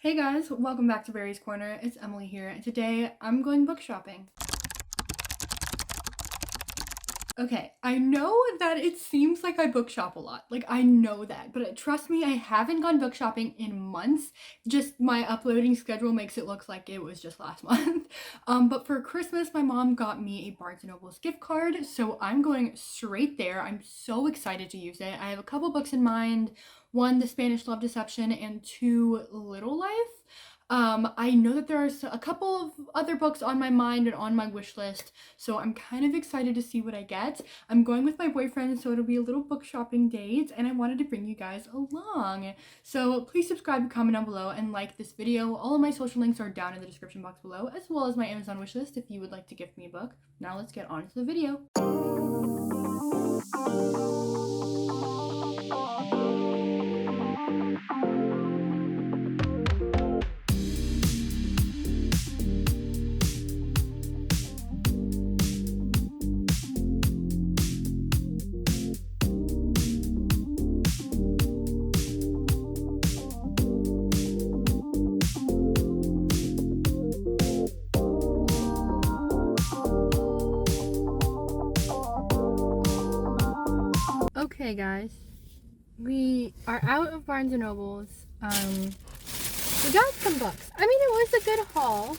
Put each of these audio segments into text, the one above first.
Hey guys, welcome back to Barry's Corner. It's Emily here, and today I'm going book shopping. Okay, I know that it seems like I book shop a lot. I know that, but trust me, I haven't gone book shopping in months. Just my uploading schedule makes it look like it was just last month. But for Christmas, my mom got me a Barnes& Noble's gift card, so I'm going straight there. I'm so excited to use it. I have a couple books in mind. One, The Spanish Love Deception, and two, Little Life. I know that there are a couple of other books on my mind and on my wish list, so I'm kind of excited to see what I get. I'm going with my boyfriend, so it'll be a little book shopping date, and I wanted to bring you guys along. So please subscribe, comment down below, and like this video. All of my social links are down in the description box below, as well as my Amazon wish list if you would like to gift me a book. Now let's get on to the video. Okay guys, we are out of Barnes & Noble's. We got some books. I mean, it was a good haul,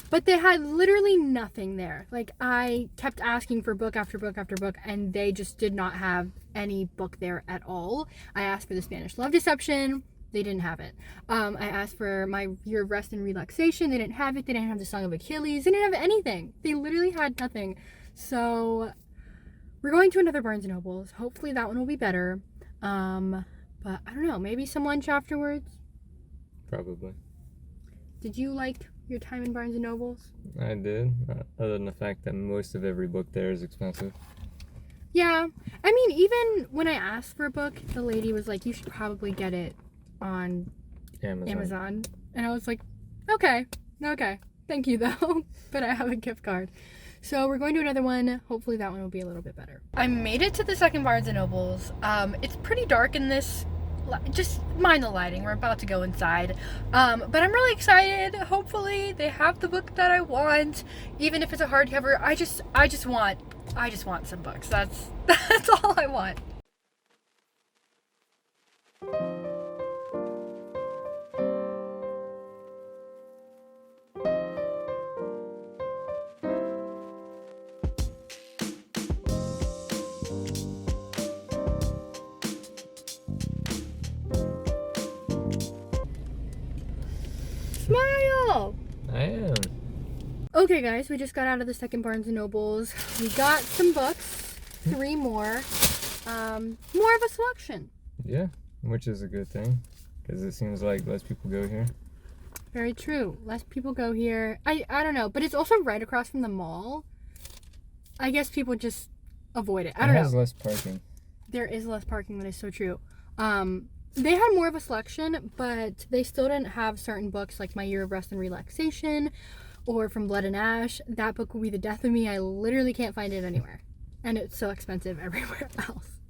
but they had literally nothing there. I kept asking for book after book after book, and they just did not have any book there at all. I asked for The Spanish Love Deception. They didn't have it. I asked for My Year of Rest and Relaxation. They didn't have it. They didn't have The Song of Achilles. They didn't have anything. They literally had nothing. So we're going to another Barnes & Noble's. Hopefully that one will be better. But I don't know. Maybe some lunch afterwards? Probably. Did you like your time in Barnes & Noble's? I did, other than the fact that most of every book there is expensive. Yeah. I mean, even when I asked for a book, the lady was like, you should probably get it on Amazon. And I was like, okay. Thank you, though. But I have a gift card. So we're going to another one. Hopefully that one will be a little bit better. I made it to the second Barnes & Noble's. It's pretty dark in this. Just mind the lighting. We're about to go inside. But I'm really excited. Hopefully they have the book that I want. Even if it's a hardcover, I just want some books. That's all I want. Smile! I am. Okay guys, we just got out of the second Barnes & Noble's. We got some books, 3 more. More of a selection. Yeah, which is a good thing, because it seems like less people go here. Very true. Less people go here. I don't know, but it's also right across from the mall. I guess people just avoid it. I don't know. It has less parking. There is less parking, that is so true. They had more of a selection, but they still didn't have certain books like My Year of Rest and Relaxation or From Blood and Ash. That book will be the death of me. I literally can't find it anywhere. And it's so expensive everywhere else.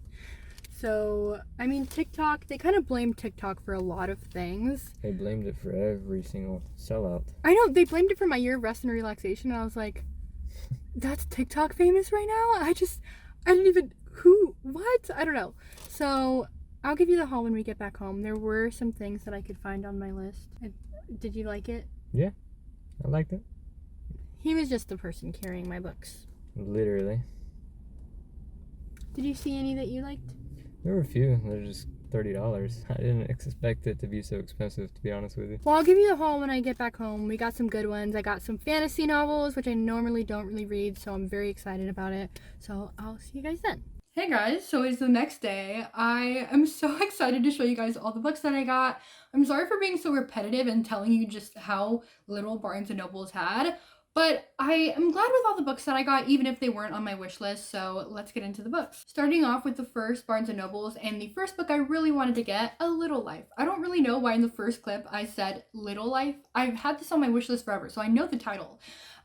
So, I mean, TikTok, they kind of blame TikTok for a lot of things. They blamed it for every single sellout. I know, they blamed it for My Year of Rest and Relaxation, and I was like, that's TikTok famous right now? I didn't even, what? I don't know. So, I'll give you the haul when we get back home. There were some things that I could find on my list. Did you like it? Yeah, I liked it. He was just the person carrying my books. Literally. Did you see any that you liked? There were a few. They're just $30. I didn't expect it to be so expensive, to be honest with you. Well, I'll give you the haul when I get back home. We got some good ones. I got some fantasy novels, which I normally don't really read, so I'm very excited about it. So I'll see you guys then. Hey guys, so it's the next day. I am so excited to show you guys all the books that I got. I'm sorry for being so repetitive and telling you just how little Barnes & Noble's had, but I am glad with all the books that I got, even if they weren't on my wish list, so let's get into the books. Starting off with the first Barnes & Noble's, and the first book I really wanted to get, A Little Life. I don't really know why in the first clip I said Little Life. I've had this on my wish list forever, so I know the title.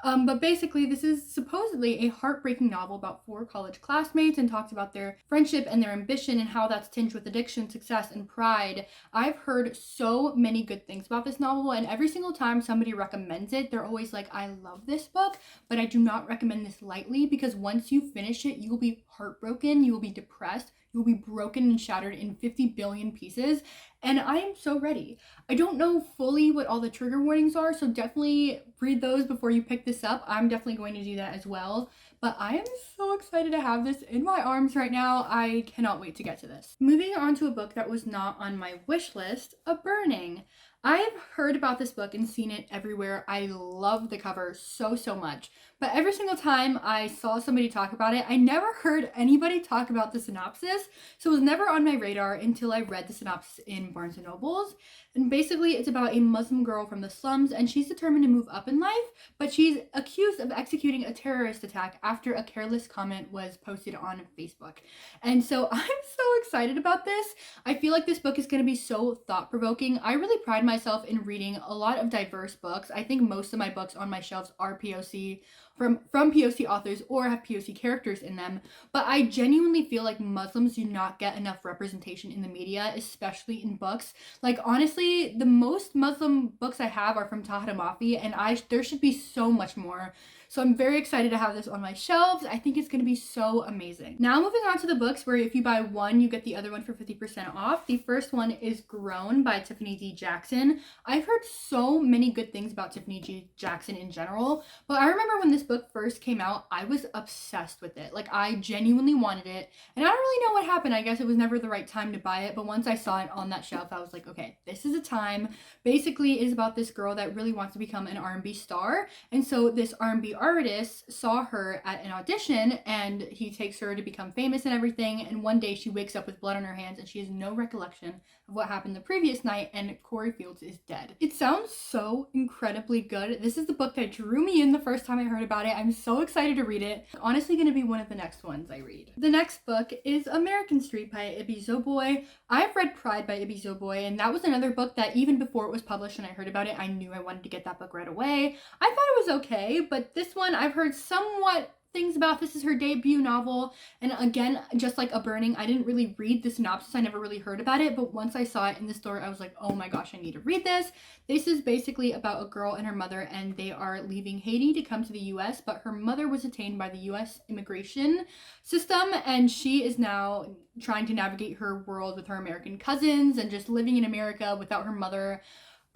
But basically, this is supposedly a heartbreaking novel about four college classmates and talks about their friendship and their ambition and how that's tinged with addiction, success, and pride. I've heard so many good things about this novel, and every single time somebody recommends it, they're always like, I love this book, but I do not recommend this lightly because once you finish it, you will be heartbroken, you will be depressed, you will be broken and shattered in 50 billion pieces. And I am so ready. I don't know fully what all the trigger warnings are, so definitely read those before you pick this up. I'm definitely going to do that as well. But I am so excited to have this in my arms right now. I cannot wait to get to this. Moving on to a book that was not on my wish list, A Burning. I've heard about this book and seen it everywhere. I love the cover so much. But every single time I saw somebody talk about it, I never heard anybody talk about the synopsis. So it was never on my radar until I read the synopsis in Barnes & Nobles. And basically, it's about a Muslim girl from the slums, and she's determined to move up in life, but she's accused of executing a terrorist attack after a careless comment was posted on Facebook. And so I'm so excited about this. I feel like this book is going to be so thought-provoking. I really pride myself in reading a lot of diverse books. I think most of my books on my shelves are POC, from POC authors or have POC characters in them, but I genuinely feel like Muslims do not get enough representation in the media, especially in books. Like, honestly, the most Muslim books I have are from Tahira Mafi, and there should be so much more. So I'm very excited to have this on my shelves. I think it's going to be so amazing. Now moving on to the books where if you buy one, you get the other one for 50% off. The first one is Grown by Tiffany D. Jackson. I've heard so many good things about Tiffany D. Jackson in general, but I remember when this book first came out, I was obsessed with it. Like, I genuinely wanted it, and I don't really know what happened. I guess it was never the right time to buy it, but once I saw it on that shelf, I was like, okay, this is a time. Basically, it is about this girl that really wants to become an R&B star, and so this R&B artist saw her at an audition, and he takes her to become famous and everything, and one day she wakes up with blood on her hands, and she has no recollection of what happened the previous night, and Corey Fields is dead. It sounds so incredibly good. This is the book that drew me in the first time I heard about it. I'm so excited to read it. Honestly, going to be one of the next ones I read. The next book is American Street by Ibi Zoboi. I've read Pride by Ibi Zoboi, and that was another book that even before it was published and I heard about it, I knew I wanted to get that book right away. I thought it was okay, but this one I've heard somewhat things about. This is her debut novel, and again, just like A Burning, I didn't really read the synopsis. I never really heard about it, but once I saw it in the store, I was like, oh my gosh, I need to read this. This is basically about a girl and her mother, and they are leaving Haiti to come to the US, but her mother was detained by the US immigration system, and she is now trying to navigate her world with her American cousins and just living in America without her mother.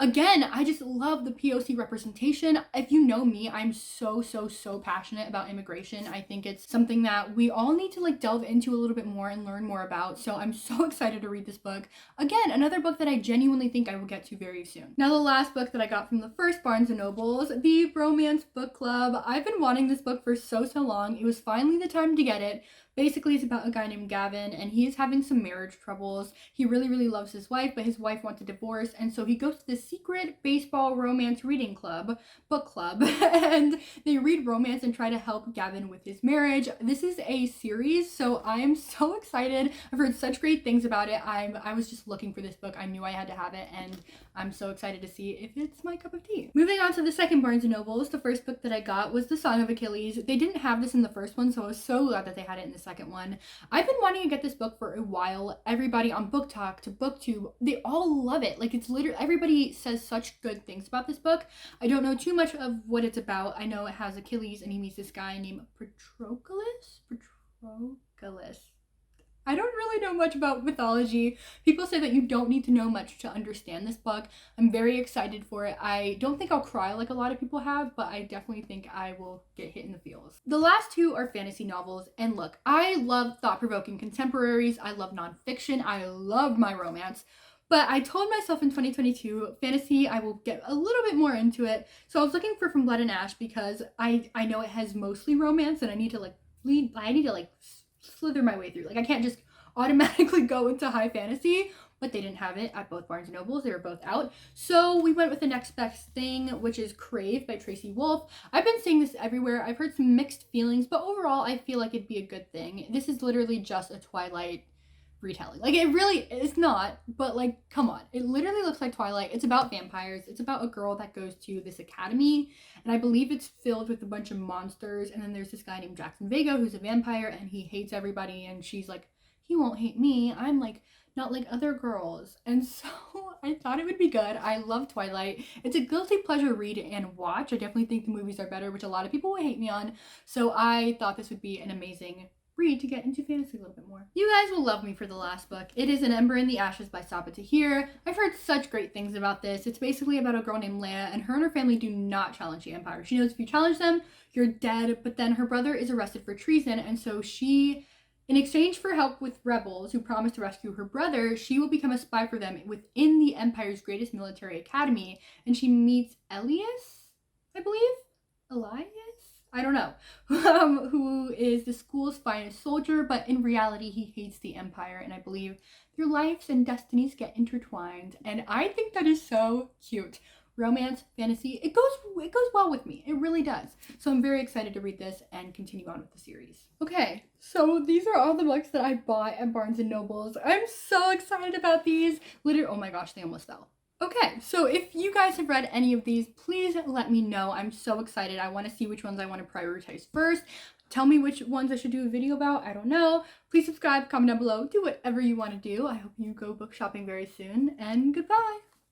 Again, I just love the POC representation. If you know me, I'm so passionate about immigration. I think it's something that we all need to like delve into a little bit more and learn more about. So I'm so excited to read this book. Again, another book that I genuinely think I will get to very soon. Now, the last book that I got from the first Barnes & Nobles, The Bromance Book Club. I've been wanting this book for so long. It was finally the time to get it. Basically, it's about a guy named Gavin, and he is having some marriage troubles. He really loves his wife, but his wife wants a divorce, and so he goes to this secret baseball romance reading book club, and they read romance and try to help Gavin with his marriage. This is a series, so I am so excited. I've heard such great things about it. I was just looking for this book. I knew I had to have it, and I'm so excited to see if it's my cup of tea. Moving on to the second Barnes & Nobles, the first book that I got was The Song of Achilles. They didn't have this in the first one, so I was so glad that they had it in the second one. I've been wanting to get this book for a while. Everybody on Book Talk to BookTube, they all love it. Like, it's literally, everybody says such good things about this book. I don't know too much of what it's about. I know it has Achilles and he meets this guy named Patroclus. I don't really know much about mythology. People say that you don't need to know much to understand this book. I'm very excited for it. I don't think I'll cry like a lot of people have, but I definitely think I will get hit in the feels. The last two are fantasy novels, and look, I love thought-provoking contemporaries. I love nonfiction. I love my romance. But I told myself in 2022, fantasy, I will get a little bit more into it. So I was looking for From Blood and Ash because I know it has mostly romance, and I need to slither my way through. Like, I can't just automatically go into high fantasy, but they didn't have it at both Barnes & Nobles. They were both out. So we went with the next best thing, which is Crave by Tracy Wolff. I've been seeing this everywhere. I've heard some mixed feelings, but overall I feel like it'd be a good thing. This is literally just a Twilight retelling. Like, it really is not, but like, come on. It literally looks like Twilight. It's about vampires. It's about a girl that goes to this academy, and I believe it's filled with a bunch of monsters. And then there's this guy named Jackson Vega who's a vampire, and he hates everybody. And she's like, he won't hate me. I'm like not like other girls. And so I thought it would be good. I love Twilight. It's a guilty pleasure read and watch. I definitely think the movies are better, which a lot of people will hate me on. So I thought this would be an amazing read to get into fantasy a little bit more. You guys will love me for the last book. It is An Ember in the Ashes by Sabaa Tahir. I've heard such great things about this. It's basically about a girl named Leia, and her family do not challenge the Empire. She knows if you challenge them, you're dead, but then her brother is arrested for treason, and so she, in exchange for help with rebels who promise to rescue her brother, she will become a spy for them within the Empire's greatest military academy, and she meets Elias, I believe? Elias? I don't know, who is the school's finest soldier, but in reality, he hates the Empire, and I believe their lives and destinies get intertwined, and I think that is so cute. Romance, fantasy, it goes well with me. It really does. So I'm very excited to read this and continue on with the series. Okay, so these are all the books that I bought at Barnes & Nobles. I'm so excited about these. Literally, oh my gosh, they almost fell. Okay, so if you guys have read any of these, please let me know. I'm so excited. I want to see which ones I want to prioritize first. Tell me which ones I should do a video about. I don't know. Please subscribe, comment down below, do whatever you want to do. I hope you go book shopping very soon, and goodbye.